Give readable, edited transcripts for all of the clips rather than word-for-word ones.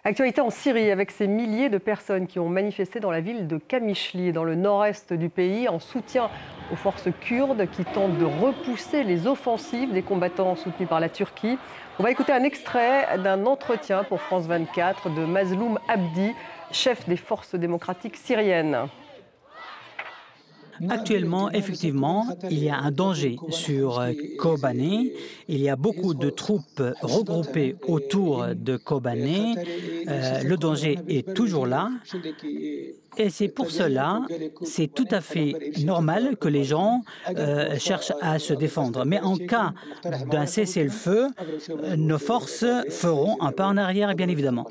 Actualité en Syrie avec ces milliers de personnes qui ont manifesté dans la ville de Qamishli, dans le nord-est du pays, en soutien aux forces kurdes qui tentent de repousser les offensives des combattants soutenus par la Turquie. On va écouter un extrait d'un entretien pour France 24 de Mazloum Abdi, chef des forces démocratiques syriennes. Actuellement, effectivement, il y a un danger sur Kobané. Il y a beaucoup de troupes regroupées autour de Kobané. Le danger est toujours là. Et c'est pour cela, c'est tout à fait normal que les gens cherchent à se défendre. Mais en cas d'un cessez-le-feu, nos forces feront un pas en arrière, bien évidemment.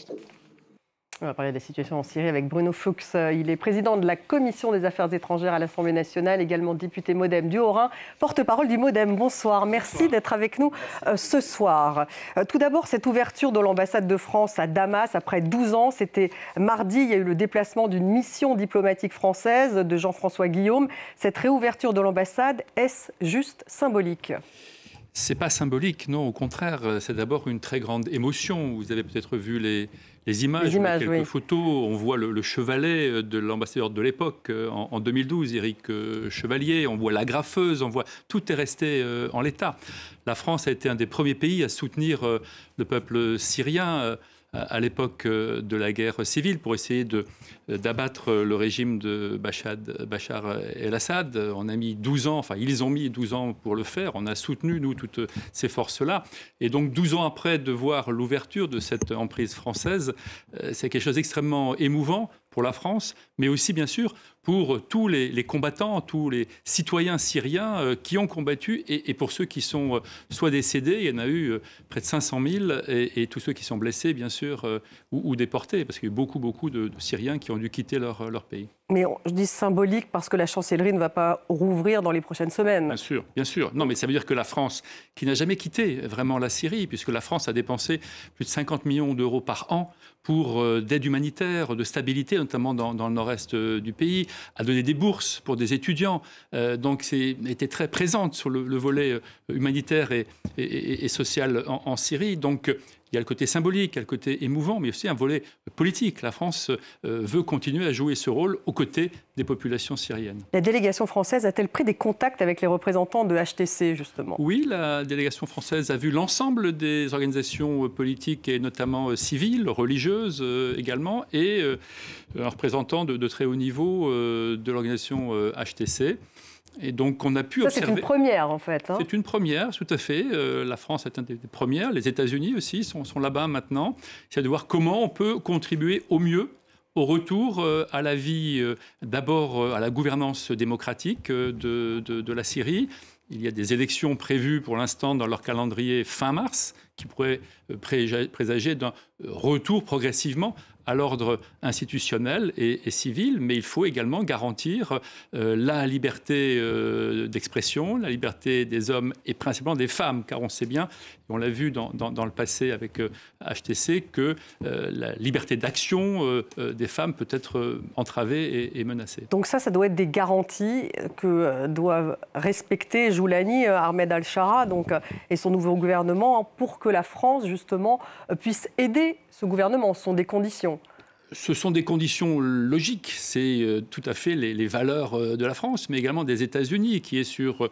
On va parler de la situation en Syrie avec Bruno Fuchs. Il est président de la Commission des Affaires étrangères à l'Assemblée nationale, également député MoDem du Haut-Rhin, porte-parole du MoDem. Bonsoir, merci d'être avec nous ce soir. Tout d'abord, cette ouverture de l'ambassade de France à Damas après 12 ans, c'était mardi. Il y a eu le déplacement d'une mission diplomatique française de Jean-François Guillaume. Cette réouverture de l'ambassade, est-ce juste symbolique ? C'est pas symbolique, non, au contraire, c'est d'abord une très grande émotion. Vous avez peut-être vu les images, quelques oui. photos. On voit le chevalet de l'ambassadeur de l'époque en 2012, Éric Chevalier. On voit l'agrafeuse, on voit tout est resté en l'état. La France a été un des premiers pays à soutenir le peuple syrien à l'époque de la guerre civile pour essayer d'abattre le régime de Bachar el-Assad. On a mis 12 ans, enfin ils ont mis 12 ans pour le faire. On a soutenu, nous, toutes ces forces-là. Et donc 12 ans après de voir l'ouverture de cette emprise française, c'est quelque chose d'extrêmement émouvant pour la France, mais aussi bien sûr pour tous les combattants, tous les citoyens syriens qui ont combattu et pour ceux qui sont soit décédés, il y en a eu près de 500 000, et tous ceux qui sont blessés bien sûr ou déportés, parce qu'il y a eu beaucoup de Syriens qui ont dû quitter leur pays. Mais je dis symbolique parce que la chancellerie ne va pas rouvrir dans les prochaines semaines. Bien sûr. Non, mais ça veut dire que la France, qui n'a jamais quitté vraiment la Syrie, puisque la France a dépensé plus de 50 millions d'euros par an pour d'aide humanitaire, de stabilité, notamment dans le nord-est du pays, a donné des bourses pour des étudiants. Donc, était très présente sur le volet humanitaire et social en Syrie. Donc, il y a le côté symbolique, il y a le côté émouvant, mais aussi un volet politique. La France veut continuer à jouer ce rôle aux côtés des populations syriennes. La délégation française a-t-elle pris des contacts avec les représentants de HTC, justement ? Oui, la délégation française a vu l'ensemble des organisations politiques et notamment civiles, religieuses également, et un représentant de très haut niveau de l'organisation HTC. Et donc, on a pu observer... C'est une première, en fait. C'est une première, tout à fait. La France est une des premières. Les États-Unis aussi sont là-bas maintenant. C'est de voir comment on peut contribuer au mieux au retour à la vie, d'abord à la gouvernance démocratique de la Syrie. Il y a des élections prévues pour l'instant dans leur calendrier fin mars, qui pourraient présager d'un retour progressivement à l'ordre institutionnel et civil, mais il faut également garantir la liberté d'expression, la liberté des hommes et principalement des femmes, car on sait bien, et on l'a vu dans le passé avec HTC, que la liberté d'action des femmes peut être entravée et menacée. Donc ça doit être des garanties que doivent respecter Joulani, Ahmed al-Shara et son nouveau gouvernement pour que la France, justement, puisse aider ce gouvernement. Ce sont des conditions. Ce sont des conditions logiques. C'est tout à fait les valeurs de la France, mais également des États-Unis, qui est sur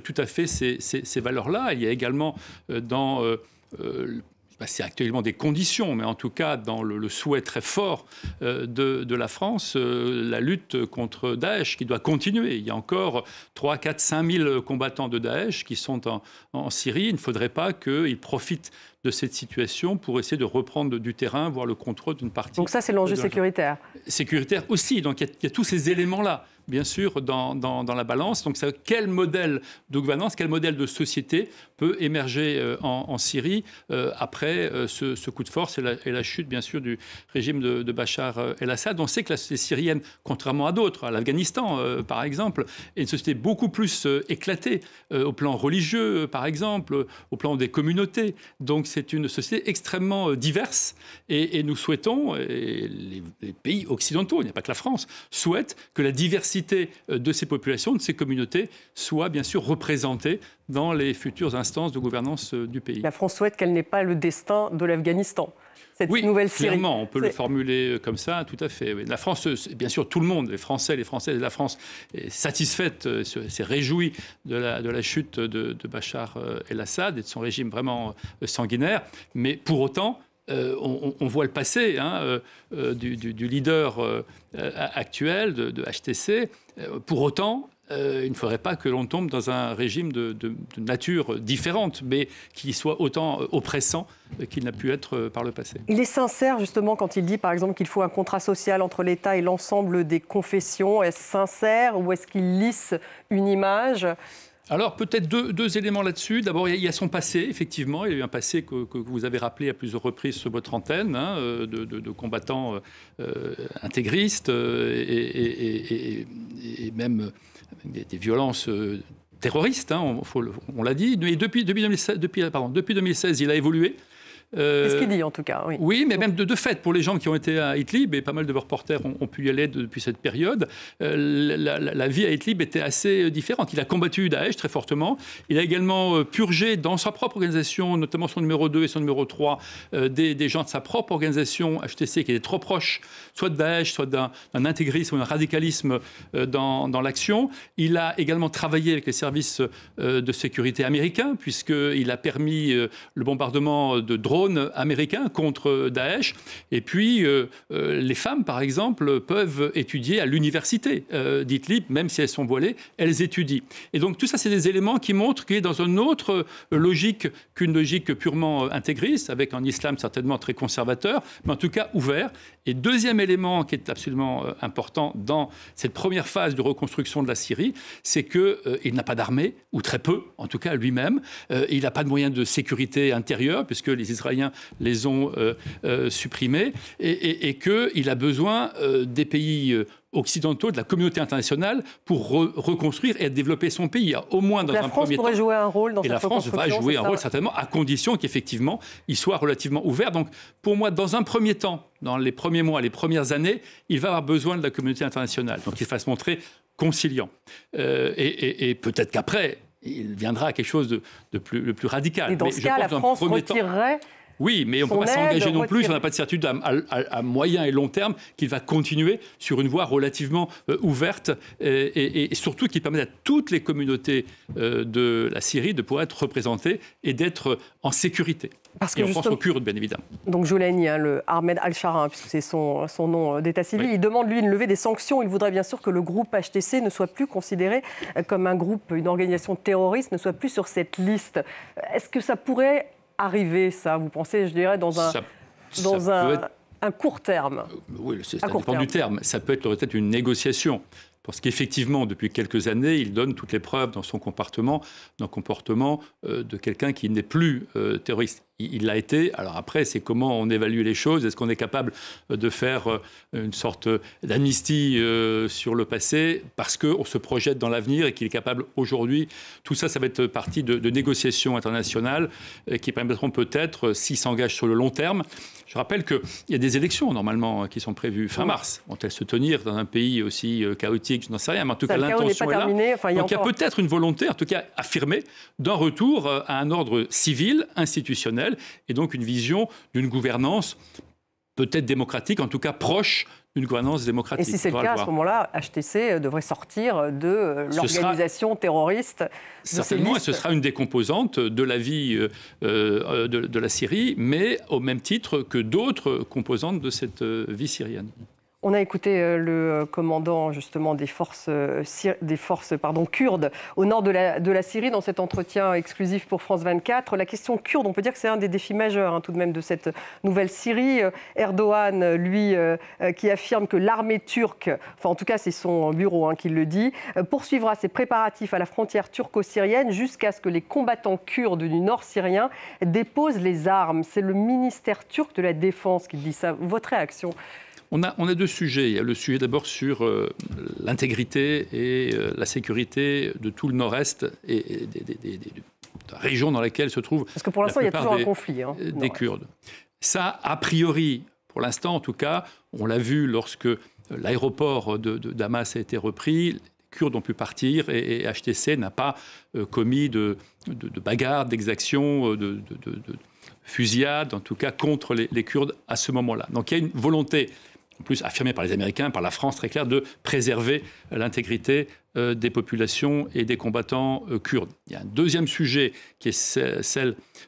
tout à fait ces valeurs-là. Il y a également dans... c'est actuellement des conditions, mais en tout cas, dans le souhait très fort de la France, la lutte contre Daesh qui doit continuer. Il y a encore 3, 4, 5 000 combattants de Daesh qui sont en Syrie. Il ne faudrait pas qu'ils profitent de cette situation pour essayer de reprendre du terrain, voire le contrôle d'une partie. Donc ça, c'est l'enjeu sécuritaire. Sécuritaire aussi. Donc il y a tous ces éléments-là, bien sûr, dans la balance. Donc quel modèle de gouvernance, quel modèle de société peut émerger en Syrie après ce coup de force et la chute, bien sûr, du régime de Bachar el-Assad. On sait que la société syrienne, contrairement à d'autres, à l'Afghanistan par exemple, est une société beaucoup plus éclatée au plan religieux, par exemple, au plan des communautés. Donc c'est une société extrêmement diverse et nous souhaitons, et les pays occidentaux, il n'y a pas que la France, souhaitent que la diversité diversité de ces populations, de ces communautés, soit bien sûr représentée dans les futures instances de gouvernance du pays. La France souhaite qu'elle n'ait pas le destin de l'Afghanistan. Oui, nouvelle Syrie. clairement, on peut le formuler comme ça, tout à fait. Oui. La France, bien sûr, tout le monde, les Français, les Françaises de la France, est satisfaite, s'est réjouie de la chute de Bachar el-Assad et de son régime vraiment sanguinaire. Mais pour autant, on voit le passé du leader actuel de HTC. Pour autant, il ne faudrait pas que l'on tombe dans un régime de nature différente, mais qui soit autant oppressant qu'il n'a pu être par le passé. Il est sincère, justement, quand il dit, par exemple, qu'il faut un contrat social entre l'État et l'ensemble des confessions. Est-ce sincère ou est-ce qu'il lisse une image ? Alors, peut-être deux éléments là-dessus. D'abord, il y a son passé, effectivement. Il y a eu un passé que vous avez rappelé à plusieurs reprises sur votre antenne, de combattants intégristes et même des violences terroristes, on l'a dit. Mais depuis 2016, il a évolué. C'est ce qu'il dit en tout cas. Oui, oui, mais même de fait, pour les gens qui ont été à Idlib, et pas mal de reporters ont pu y aller depuis cette période, la vie à Idlib était assez différente. Il a combattu Daesh très fortement. Il a également purgé dans sa propre organisation, notamment son numéro 2 et son numéro 3, des gens de sa propre organisation HTC qui étaient trop proches, soit de Daesh, soit d'un intégrisme ou d'un radicalisme dans l'action. Il a également travaillé avec les services de sécurité américains, puisqu'il a permis le bombardement de drones américains contre Daesh. Et puis, les femmes, par exemple, peuvent étudier à l'université d'Idlib, même si elles sont voilées, elles étudient. Et donc, tout ça, c'est des éléments qui montrent qu'il est dans une autre logique qu'une logique purement intégriste, avec un islam certainement très conservateur, mais en tout cas ouvert. Et deuxième élément qui est absolument important dans cette première phase de reconstruction de la Syrie, c'est qu'il n'a pas d'armée, ou très peu, en tout cas lui-même. Il n'a pas de moyens de sécurité intérieure, puisque les Israéliens les ont supprimés, et qu'il a besoin des pays occidentaux, de la communauté internationale, pour reconstruire et développer son pays, au moins dans un premier temps. La France pourrait jouer un rôle dans cette reconstruction. Et la France va jouer un rôle certainement, à condition qu'effectivement, il soit relativement ouvert. Donc, pour moi, dans un premier temps, dans les premiers mois, les premières années, il va avoir besoin de la communauté internationale. Donc, il va se montrer conciliant. Et peut-être qu'après, il viendra à quelque chose de plus radical. Et dans ce cas, la France retirerait... Oui, mais on ne peut pas s'engager non plus, on n'a pas de certitude à moyen et long terme qu'il va continuer sur une voie relativement ouverte et surtout qui permet à toutes les communautés de la Syrie de pouvoir être représentées et d'être en sécurité. Parce que on pense aux Kurdes, bien évidemment. Donc Joulani, le Ahmed al-Sharaa, puisque c'est son nom d'état civil, oui. Il demande, lui, une levée des sanctions. Il voudrait bien sûr que le groupe HTC ne soit plus considéré comme un groupe, une organisation terroriste, ne soit plus sur cette liste. Est-ce que ça pourrait arriver, ça, vous pensez, je dirais, dans un court terme? Oui, ça dépend du terme. Ça peut être peut-être une négociation. Parce qu'effectivement, depuis quelques années, il donne toutes les preuves dans son comportement, de quelqu'un qui n'est plus terroriste. Il l'a été. Alors après, c'est comment on évalue les choses. Est-ce qu'on est capable de faire une sorte d'amnistie sur le passé parce qu'on se projette dans l'avenir et qu'il est capable aujourd'hui. Tout ça, ça va être partie de négociations internationales qui permettront peut-être, s'il s'engage sur le long terme. Je rappelle qu'il y a des élections, normalement, qui sont prévues fin mars. Vont-elles se tenir dans un pays aussi chaotique? Je n'en sais rien. Mais en tout cas, l'intention est là. Donc il y a peut-être une volonté, en tout cas affirmée, d'un retour à un ordre civil, institutionnel, et donc une vision d'une gouvernance peut-être démocratique, en tout cas proche d'une gouvernance démocratique. Et si c'est le cas, à ce moment-là, HTC devrait sortir de l'organisation terroriste. Certainement, et ce sera une des composantes de la vie de la Syrie, mais au même titre que d'autres composantes de cette vie syrienne. On a écouté le commandant justement des forces kurdes au nord de la Syrie dans cet entretien exclusif pour France 24. La question kurde, on peut dire que c'est un des défis majeurs tout de même de cette nouvelle Syrie. Erdogan, lui, qui affirme que l'armée turque, enfin en tout cas c'est son bureau qui le dit, poursuivra ses préparatifs à la frontière turco-syrienne jusqu'à ce que les combattants kurdes du nord syrien déposent les armes. C'est le ministère turc de la Défense qui dit ça. Votre réaction ? On a deux sujets. Il y a le sujet d'abord sur l'intégrité et la sécurité de tout le nord-est et des régions dans lesquelles se trouvent parce que pour l'instant, il y a toujours un conflit des Kurdes. Ça, a priori, pour l'instant en tout cas, on l'a vu lorsque l'aéroport de Damas a été repris. Kurdes ont pu partir et HTC n'a pas commis de bagarres, d'exactions, de fusillades, en tout cas contre les Kurdes à ce moment-là. Donc il y a une volonté, en plus affirmée par les Américains, par la France très claire, de préserver l'intégrité des populations et des combattants kurdes. Il y a un deuxième sujet qui est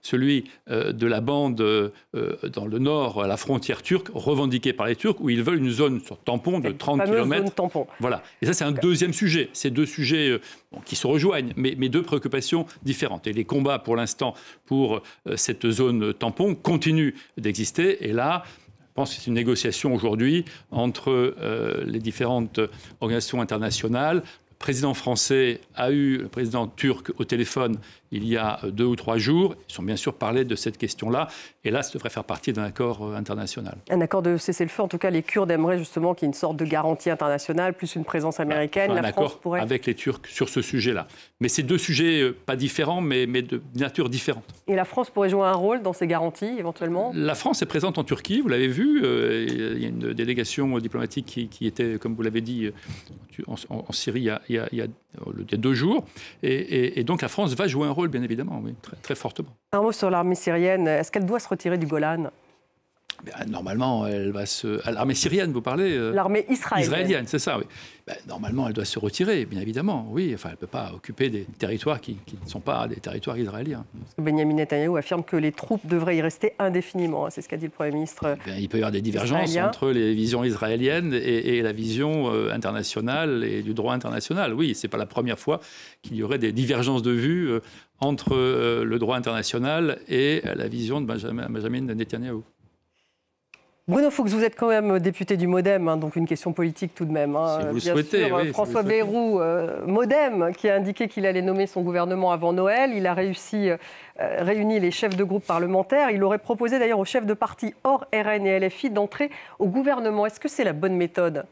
celui de la bande dans le nord, à la frontière turque, revendiquée par les Turcs, où ils veulent une zone sur tampon de 30 km. Zone tampon. Voilà. Et ça, c'est un deuxième sujet. C'est deux sujets qui se rejoignent, mais deux préoccupations différentes. Et les combats, pour l'instant, pour cette zone tampon continuent d'exister. Et là, je pense que c'est une négociation aujourd'hui entre les différentes organisations internationales. Le président français a eu le président turc au téléphone il y a 2 ou 3 jours. Ils ont bien sûr parlé de cette question-là. Et là, ça devrait faire partie d'un accord international. Un accord de cessez-le-feu. En tout cas, les Kurdes aimeraient justement qu'il y ait une sorte de garantie internationale, plus une présence américaine. Un accord avec les Turcs sur ce sujet-là. Mais c'est deux sujets pas différents, mais de nature différente. Et la France pourrait jouer un rôle dans ces garanties, éventuellement ? La France est présente en Turquie, vous l'avez vu. Il y a une délégation diplomatique qui était, comme vous l'avez dit, en Syrie il y a 2 jours. Et donc la France va jouer un rôle, bien évidemment, oui, très, très fortement. Un mot sur l'armée syrienne. Est-ce qu'elle doit se retirer du Golan ? Normalement, elle va se... L'armée syrienne, vous parlez L'armée israélienne, c'est ça, oui. Normalement, elle doit se retirer, bien évidemment, oui. Enfin, elle ne peut pas occuper des territoires qui ne sont pas des territoires israéliens. Benjamin Netanyahou affirme que les troupes devraient y rester indéfiniment. C'est ce qu'a dit le Premier ministre. Il peut y avoir des divergences entre les visions israéliennes et la vision internationale et du droit international. Oui, ce n'est pas la première fois qu'il y aurait des divergences de vues entre le droit international et la vision de Benjamin Netanyahou. Bruno Fuchs, vous êtes quand même député du MoDem, donc une question politique tout de même. Si vous le souhaitez, oui, François Bayrou, MoDem, qui a indiqué qu'il allait nommer son gouvernement avant Noël. Il a réuni les chefs de groupe parlementaires. Il aurait proposé d'ailleurs aux chefs de parti hors RN et LFI d'entrer au gouvernement. Est-ce que c'est la bonne méthode ?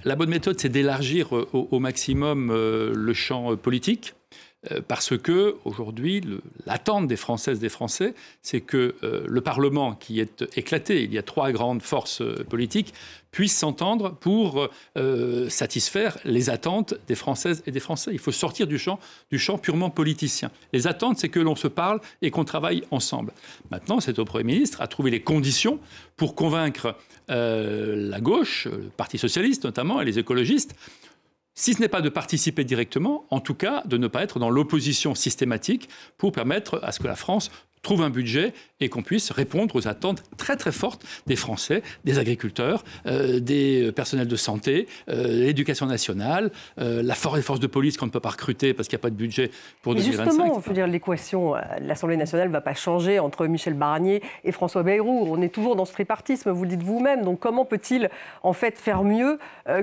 La bonne méthode, c'est d'élargir au maximum le champ politique. Parce que aujourd'hui, l'attente des Françaises et des Français, c'est que le Parlement, qui est éclaté, il y a 3 grandes forces politiques, puisse s'entendre pour satisfaire les attentes des Françaises et des Français. Il faut sortir du champ purement politicien. Les attentes, c'est que l'on se parle et qu'on travaille ensemble. Maintenant, c'est au Premier ministre à trouver les conditions pour convaincre la gauche, le Parti socialiste notamment, et les écologistes, si ce n'est pas de participer directement, en tout cas de ne pas être dans l'opposition systématique pour permettre à ce que la France trouve un budget et qu'on puisse répondre aux attentes très très fortes des Français, des agriculteurs, des personnels de santé, l'éducation nationale, les forces de police qu'on ne peut pas recruter parce qu'il n'y a pas de budget pour 2025. Justement, je veux dire, l'équation, l'Assemblée nationale ne va pas changer entre Michel Barnier et François Bayrou. On est toujours dans ce tripartisme, vous le dites vous-même. Donc comment peut-il en fait faire mieux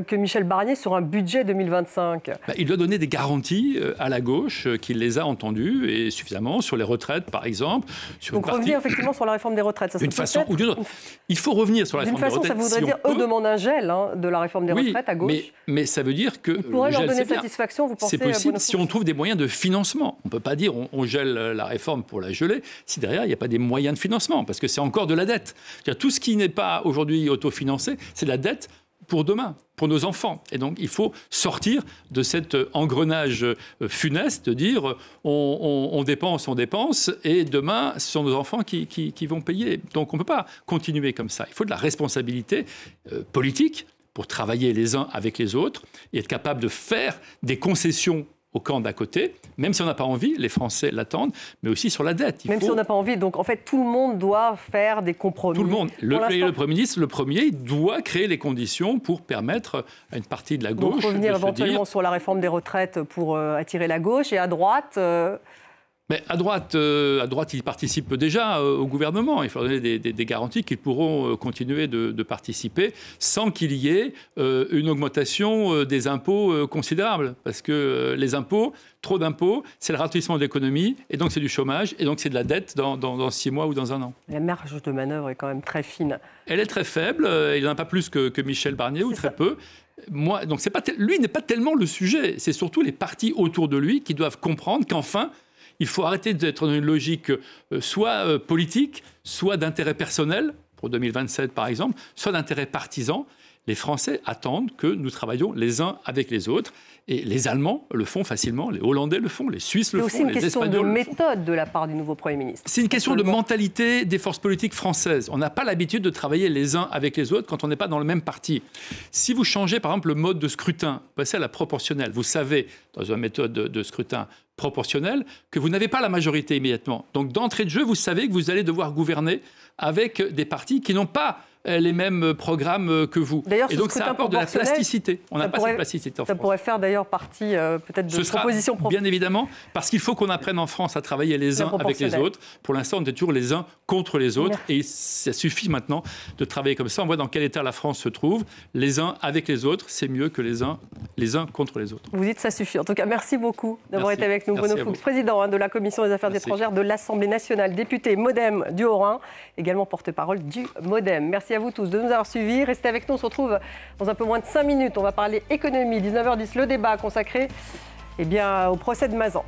que Michel Barnier sur un budget 2025 ? Il doit donner des garanties à la gauche, qu'il les a entendues et suffisamment sur les retraites par exemple. Donc revenir effectivement sur la réforme des retraites. D'une façon ou d'une autre. Il faut revenir sur la réforme des retraites. D'une façon, ça voudrait dire, eux demandent un gel de la réforme des retraites à gauche. Mais ça veut dire que... Il pourrait leur donner satisfaction, vous pensez ? C'est possible si on trouve des moyens de financement. On ne peut pas dire on gèle la réforme pour la geler si derrière il n'y a pas des moyens de financement, parce que c'est encore de la dette. Tout ce qui n'est pas aujourd'hui autofinancé, c'est de la dette pour demain, pour nos enfants. Et donc, il faut sortir de cet engrenage funeste de dire on dépense, et demain, ce sont nos enfants qui vont payer. Donc, on ne peut pas continuer comme ça. Il faut de la responsabilité politique pour travailler les uns avec les autres et être capable de faire des concessions au camp d'à côté, même si on n'a pas envie, les Français l'attendent, mais aussi sur la dette. Si on n'a pas envie, donc en fait tout le monde doit faire des compromis. Tout le monde. Le Premier ministre, le premier, doit créer les conditions pour permettre à une partie de la gauche donc revenir éventuellement sur la réforme des retraites pour attirer la gauche, et à droite... Mais à droite, ils participent déjà au gouvernement. Il faut donner des garanties qu'ils pourront continuer de participer sans qu'il y ait une augmentation des impôts considérable. Parce que les impôts, trop d'impôts, c'est le ralentissement de l'économie, et donc c'est du chômage, et donc c'est de la dette dans 6 mois ou dans 1 an. La marge de manœuvre est quand même très fine. Elle est très faible. Il n'en a pas plus que Michel Barnier, ou très peu. Donc lui n'est pas tellement le sujet. C'est surtout les partis autour de lui qui doivent comprendre qu'enfin, il faut arrêter d'être dans une logique soit politique, soit d'intérêt personnel, pour 2027 par exemple, soit d'intérêt partisan, Les Français attendent que nous travaillions les uns avec les autres. Et les Allemands le font facilement, les Hollandais le font, les Suisses le font, les Espagnols le font. C'est aussi une question de méthode de la part du nouveau Premier ministre. C'est une question de mentalité des forces politiques françaises. On n'a pas l'habitude de travailler les uns avec les autres quand on n'est pas dans le même parti. Si vous changez par exemple le mode de scrutin, passez à la proportionnelle, vous savez, dans une méthode de scrutin proportionnel, que vous n'avez pas la majorité immédiatement. Donc d'entrée de jeu, vous savez que vous allez devoir gouverner avec des partis qui n'ont pas les mêmes programmes que vous. Et donc ça apporte de la plasticité. On n'a pas cette plasticité en France. Ça pourrait faire d'ailleurs partie peut-être de propositions propres. Bien évidemment, parce qu'il faut qu'on apprenne en France à travailler les uns avec les autres. Pour l'instant, on est toujours les uns contre les autres. Et ça suffit maintenant de travailler comme ça. On voit dans quel état la France se trouve. Les uns avec les autres, c'est mieux que les uns contre les autres. Vous dites que ça suffit. En tout cas, merci beaucoup d'avoir été avec nous. Bruno Fuchs, président de la Commission des Affaires étrangères de l'Assemblée nationale, député MoDem du Haut-Rhin, également porte-parole du MoDem. Merci à vous tous de nous avoir suivis. Restez avec nous, on se retrouve dans un peu moins de 5 minutes. On va parler économie, 19h10, le débat consacré au procès de Mazan.